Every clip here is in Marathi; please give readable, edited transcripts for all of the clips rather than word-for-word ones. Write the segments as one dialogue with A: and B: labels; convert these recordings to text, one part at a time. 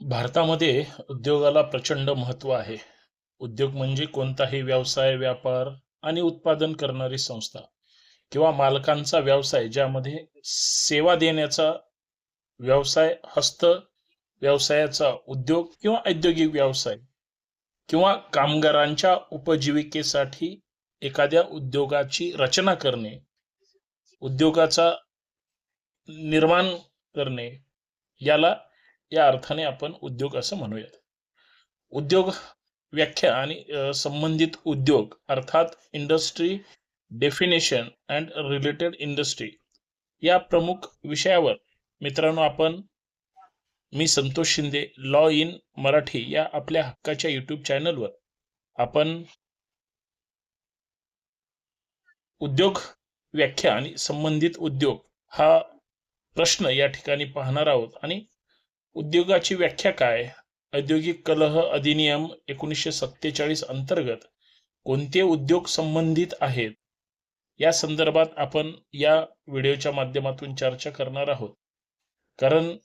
A: भारतामध्ये उद्योगाला प्रचंड महत्त्व आहे. उद्योग म्हणजे कोणताही व्यवसाय, व्यापार आणि उत्पादन करणारी संस्था किंवा मालकांचा व्यवसाय ज्यामध्ये सेवा देण्याचा व्यवसाय, व्यवसायाचा उद्योग किंवा औद्योगिक व्यवसाय किंवा कामगारांच्या उपजीविकेसाठी एखाद्या उद्योगाची रचना करणे, उद्योगाचा निर्माण करणे याला या अर्थाने आपण उद्योग असं म्हणूयात. उद्योग व्याख्या आणि संबंधित उद्योग अर्थात industry definition and related industry या प्रमुख विषयावर मित्रांनो मी संतोष शिंदे लॉ इन मराठी या आपल्या हक्काच्या युट्यूब चॅनलवर आपण उद्योग व्याख्या आणि संबंधित उद्योग हा प्रश्न या ठिकाणी पाहणार आहोत. आणि उद्योगाची व्याख्या काय, औद्योगिक कलह अधिनियम 1947 अंतर्गत कोणते उद्योग संबंधित आहेत या संदर्भात आपण या व्हिडिओच्या माध्यमातून चर्चा करणार आहोत. कारण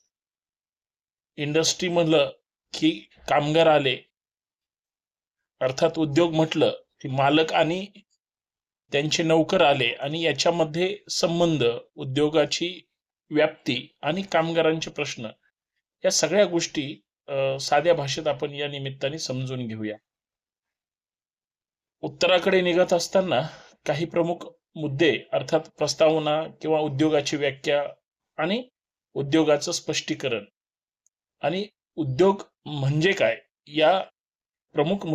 A: इंडस्ट्री म्हणलं की कामगार आले, अर्थात उद्योग म्हटलं की मालक आणि त्यांचे नौकर आले आणि याच्यामध्ये संबंध, उद्योगाची व्याप्ती आणि कामगारांचे प्रश्न या सगळ्या गोष्टी साध्या भाषेत आपण या निमित्ताने समजून घेऊया. उत्तराकडे निघत असताना काही प्रमुख मुद्दे अर्थात प्रस्तावना किंवा उद्योगाची व्याख्या आणि उद्योगाचं स्पष्टीकरण आणि उद्योग म्हणजे काय या प्रमुख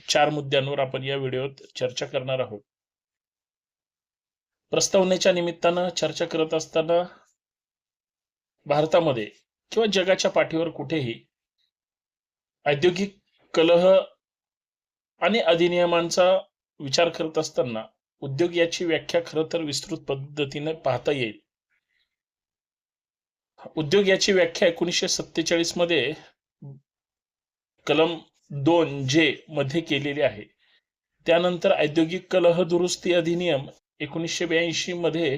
A: चार मुद्द्यांवर आपण या व्हिडिओत चर्चा करणार आहोत. प्रस्तावनेच्या निमित्तानं चर्चा करत असताना भारतामध्ये किंवा जगाच्या पाठीवर कुठेही औद्योगिक कलह आणि अधिनियमांचा विचार करत असताना उद्योग याची व्याख्या खरं तर विस्तृत पद्धतीने पाहता येईल. उद्योग याची व्याख्या 1947 मध्ये कलम 2J मध्ये केलेली आहे. त्यानंतर औद्योगिक कलह दुरुस्ती अधिनियम 1982 मध्ये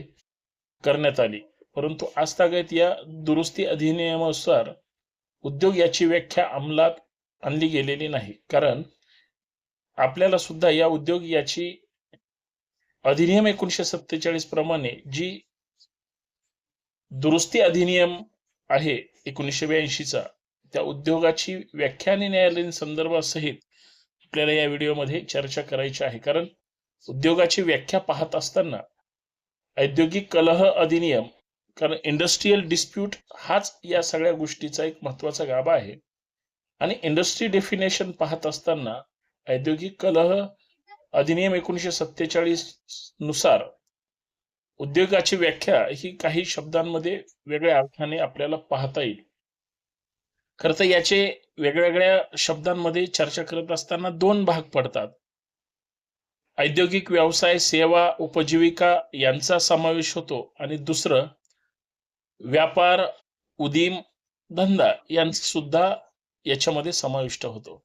A: करण्यात आली. परंतु आजतागत या दुरुस्ती अधिनियमानुसार उद्योग याची व्याख्या अंमलात आणली गेलेली नाही. कारण आपल्याला सुद्धा या उद्योग याची अधिनियम 1947 प्रमाणे जी दुरुस्ती अधिनियम आहे 1982चा त्या उद्योगाची व्याख्या आणि न्यायालयीन संदर्भासहित आपल्याला या व्हिडिओमध्ये चर्चा करायची आहे. कारण उद्योगाची व्याख्या पाहत असताना औद्योगिक कलह अधिनियम, कारण इंडस्ट्रियल डिस्प्यूट हाच या सगळ्या गोष्टीचा एक महत्वाचा गाभा आहे. आणि इंडस्ट्री डेफिनेशन पाहत असताना औद्योगिक कलह अधिनियम 1947 नुसार उद्योगाची व्याख्या ही काही शब्दांमध्ये वेगळ्या अर्थाने आपल्याला पाहता येईल. खरं तर याचे वेगवेगळ्या शब्दांमध्ये चर्चा करत असताना दोन भाग पडतात. औद्योगिक व्यवसाय, सेवा, उपजीविका यांचा समावेश होतो आणि दुसरं व्यापार, उदीम, धंदा यांचा सुद्धा याच्यामध्ये समाविष्ट होतो.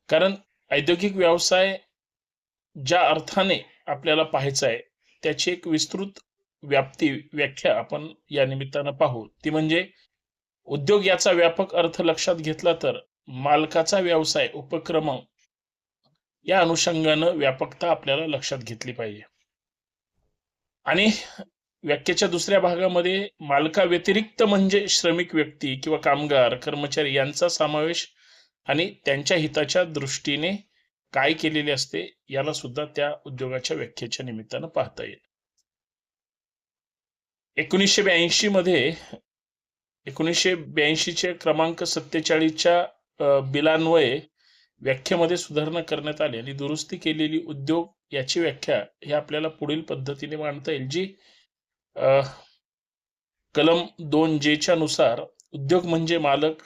A: कारण औद्योगिक व्यवसाय ज्या अर्थाने आपल्याला पाहायचा आहे त्याची एक विस्तृत व्याख्या आपण या निमित्तानं पाहू. ती म्हणजे उद्योग याचा व्यापक अर्थ लक्षात घेतला तर मालकाचा व्यवसाय, उपक्रम या अनुषंगानं व्यापकता आपल्याला लक्षात घेतली पाहिजे. आणि व्याख्येच्या दुसऱ्या भागामध्ये मालका व्यतिरिक्त म्हणजे श्रमिक व्यक्ती किंवा कामगार, कर्मचारी यांचा समावेश आणि त्यांच्या हिताच्या दृष्टीने काय केलेले असते याला सुद्धा त्या उद्योगाच्या व्याख्येच्या निमित्तानं पाहता येईल. 1982 क्रमांक 47 बिलान्वये व्याख्येमध्ये सुधारणा करण्यात आली आणि दुरुस्ती केलेली उद्योग याची व्याख्या ही आपल्याला पुढील पद्धतीने मांडता येईल. जी कलम 2J नुसार उद्योग म्हणजे मालक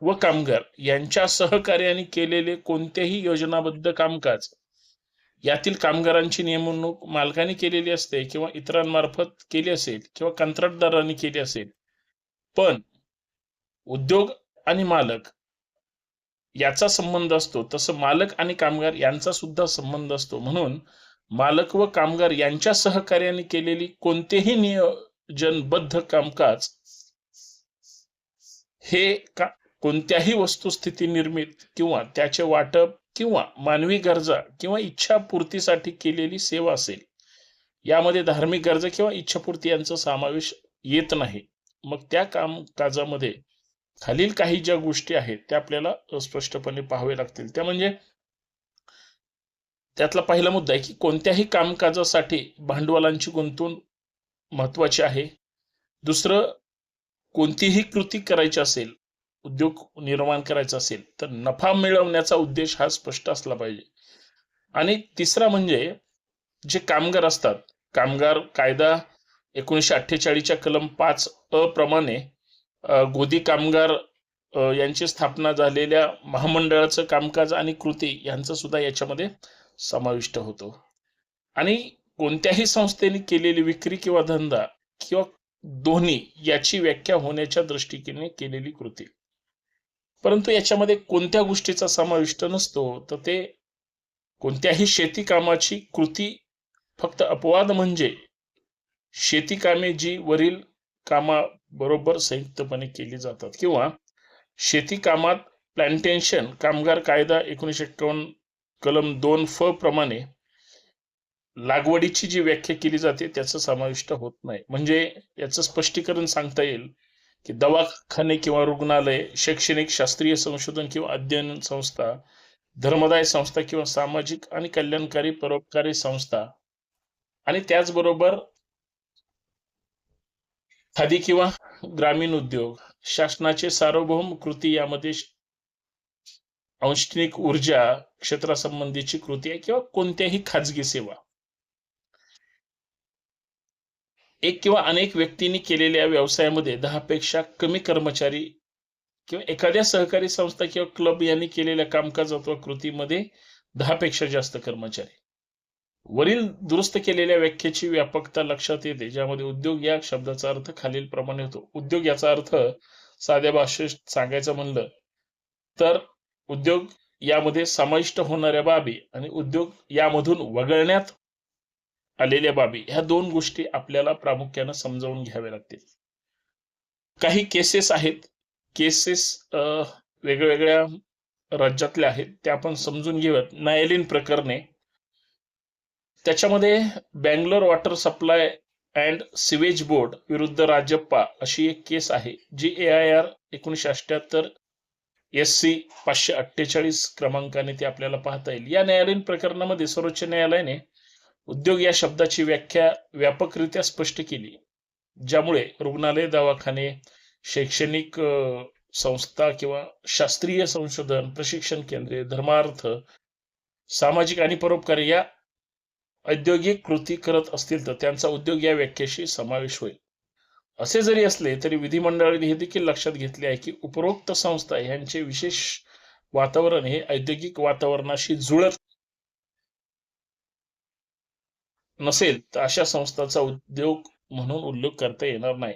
A: व कामगार यांच्या सहकार्याने केलेले कोणतेही योजनाबद्ध कामकाज, यातील कामगारांची नेमणूक मालकाने केलेली असते किंवा इतरांमार्फत केली असेल किंवा कंत्राटदारांनी केली असेल, पण उद्योग आणि मालक याचा संबंध असतो तसं मालक आणि कामगार यांचा सुद्धा संबंध असतो. म्हणून मालक व कामगार यांच्या सहकार्याने केलेली कोणतेही नियोजनबद्ध कामकाज हे कोणत्याही वस्तुस्थिती निर्मित किंवा त्याचे वाटप किंवा मानवी गरजा किंवा इच्छापूर्तीसाठी केलेली सेवा असेल. यामध्ये धार्मिक गरजा किंवा इच्छापूर्ती यांचा समावेश येत नाही. मग त्या कामकाजामध्ये खालील काही ज्या गोष्टी आहेत त्या आपल्याला स्पष्टपणे पाहावे लागतील. त्या म्हणजे त्यातला पहिला मुद्दा आहे की कोणत्याही कामकाजासाठी भांडवलांची गुंतवणूक महत्वाची आहे. दुसरं, कोणतीही कृती करायची असेल, उद्योग निर्माण करायचा असेल तर नफा मिळवण्याचा उद्देश हा स्पष्ट असला पाहिजे. आणि तिसरा म्हणजे जे कामगार असतात, कामगार कायदा 1948च्या कलम 5 प्रमाणे गोदी कामगार यांची स्थापना झालेल्या महामंडळाचं कामकाज आणि कृती यांचा सुद्धा याच्यामध्ये समाविष्ट होतो. आणि कोणत्याही संस्थेने केलेली विक्री किंवा धंदा किंवा दोन्ही याची व्याख्या होण्याच्या दृष्टीने केलेली कृती. परंतु याच्यामध्ये कोणत्या गोष्टीचा समाविष्ट नसतो तर ते कोणत्याही शेती कामाची कृती फक्त अपवाद म्हणजे शेती कामे जी वरील कामाबरोबर संयुक्तपणे केली जातात किंवा शेती कामात प्लांटेशन कामगार कायदा 1951 कलम 2 प्रमाणे लागवडीची जी व्याख्या केली जाते त्याचं समाविष्ट होत नाही. म्हणजे याचं स्पष्टीकरण सांगता येईल की दवाखाने किंवा रुग्णालय, शैक्षणिक शास्त्रीय संशोधन किंवा अध्ययन संस्था, धर्मदाय संस्था किंवा सामाजिक आणि कल्याणकारी परोपकारी संस्था आणि त्याचबरोबर खादी किंवा ग्रामीण उद्योग, शासनाचे सार्वभौम कृती यामध्ये औष्णिक ऊर्जा क्षेत्रासंबंधीची कृती आहे किंवा कोणत्याही खाजगी सेवा. एक किंवा अनेक व्यक्तींनी केलेल्या व्यवसायामध्ये 10 पेक्षा कमी कर्मचारी किंवा एखाद्या सहकारी संस्था किंवा क्लब यांनी केलेल्या कामकाज अथवा कृतीमध्ये 10 पेक्षा जास्त कर्मचारी. वरील दुरुस्त केलेल्या व्याख्येची व्यापकता लक्षात येते, ज्यामध्ये उद्योग या शब्दाचा अर्थ खालील प्रमाणे होतो. उद्योग याचा अर्थ साध्या भाषेत सांगायचं म्हणलं तर उद्योग यामध्ये समाविष्ट होणाऱ्या बाबी आणि उद्योग यामधून वगळण्यात आलेल्या बाबी ह्या दोन गोष्टी आपल्याला प्रामुख्याने समजावून घ्याव्या लागतील. काही केसेस आहेत, केसेस वेगवेगळ्या राज्यातल्या आहेत, त्या आपण समजून घेऊयात. न्यायालयीन प्रकरणे, त्याच्यामध्ये Bangalore water supply and sewage board विरुद्ध राजप्पा अशी एक केस आहे जी AIR 1978 SC 548 क्रमांकाने ते आपल्याला पाहता येईल. या न्यायालयीन प्रकरणामध्ये सर्वोच्च न्यायालयाने उद्योग या शब्दाची व्याख्या व्यापकरित्या स्पष्ट केली, ज्यामुळे रुग्णालय, दवाखाने, शैक्षणिक संस्था किंवा शास्त्रीय संशोधन, प्रशिक्षण केंद्रे, धर्मार्थ, सामाजिक आणि परोपकारी या औद्योगिक कृती करत असतील तर त्यांचा उद्योग या व्याख्येशी समावेश होईल. असे जरी असले तरी विधिमंडळाने हे देखील लक्षात घेतले आहे की उपरोक्त संस्था यांचे विशेष वातावरण हे औद्योगिक वातावरणाशी जुळत नसेल तर अशा संस्थांचा उद्योग म्हणून उल्लेख करता येणार नाही.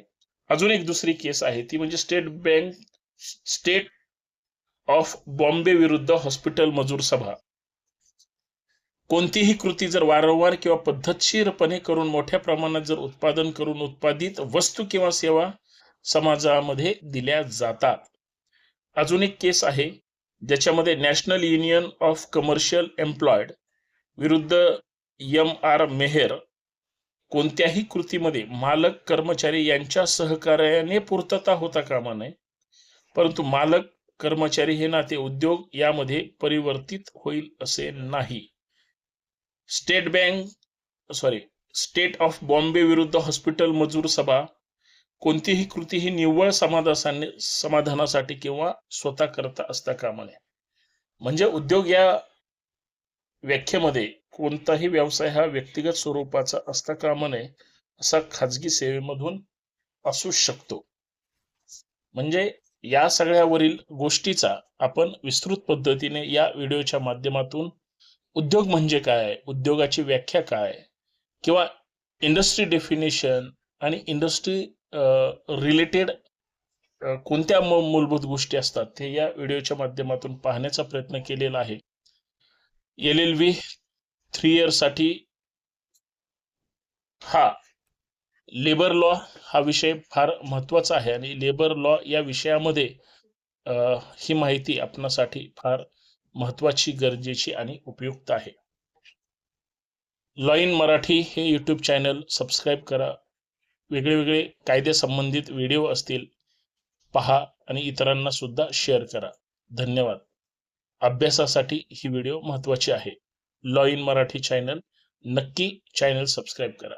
A: अजून एक दुसरी केस आहे ती म्हणजे स्टेट ऑफ बॉम्बे विरुद्ध हॉस्पिटल मजूर सभा. कोणतीही कृती जर वारंवार किंवा पद्धतशीरपणे करून मोठ्या प्रमाणात जर उत्पादन करून उत्पादित वस्तू किंवा सेवा समाजामध्ये दिल्या जातात. अजून एक केस आहे ज्याच्यामध्ये national union of commercial employed विरुद्ध MR मेहर. कोणत्याही कृतीमध्ये मालक कर्मचारी यांच्या सहकार्याने पूर्तता होता कामा नये, परंतु मालक कर्मचारी हे नाते उद्योग यामध्ये परिवर्तित होईल असे नाही. स्टेट ऑफ बॉम्बे विरुद्ध हॉस्पिटल मजूर सभा. कोणतीही कृती ही निव्वळ समाधानासाठी किंवा स्वतः करता असता कामा नये. म्हणजे उद्योग या व्याख्येमध्ये कोणताही व्यवसाय हा व्यक्तिगत स्वरूपाचा असता कामा नये, असा खाजगी सेवेमधून असू शकतो. म्हणजे या सगळ्यावरील गोष्टीचा आपण विस्तृत पद्धतीने या व्हिडिओच्या माध्यमातून उद्योग म्हणजे काय, उद्योगाची व्याख्या काय किंवा इंडस्ट्री डेफिनेशन आणि इंडस्ट्री रिलेटेड कोणत्या मूलभूत गोष्टी असतात ते या व्हिडिओच्या माध्यमातून पाहण्याचा प्रयत्न केलेला आहे. LLB 3 इयर साठी हा लेबर लॉ हा विषय फार महत्वाचा आहे आणि लेबर लॉ या विषयामध्ये ही माहिती आपणासाठी फार महत्त्वाची, गरजेची आणि उपयुक्त आहे. लॉ इन मराठी हे यूट्यूब चॅनल सबस्क्राईब करा. वेगळे कायद्यासंबंधित व्हिडिओ असतील पहा आणि इतरांना सुद्धा शेअर करा. धन्यवाद. अभ्यासासाठी ही व्हिडिओ महत्त्वाची आहे. लॉ इन मराठी चॅनल नक्की सबस्क्राईब करा.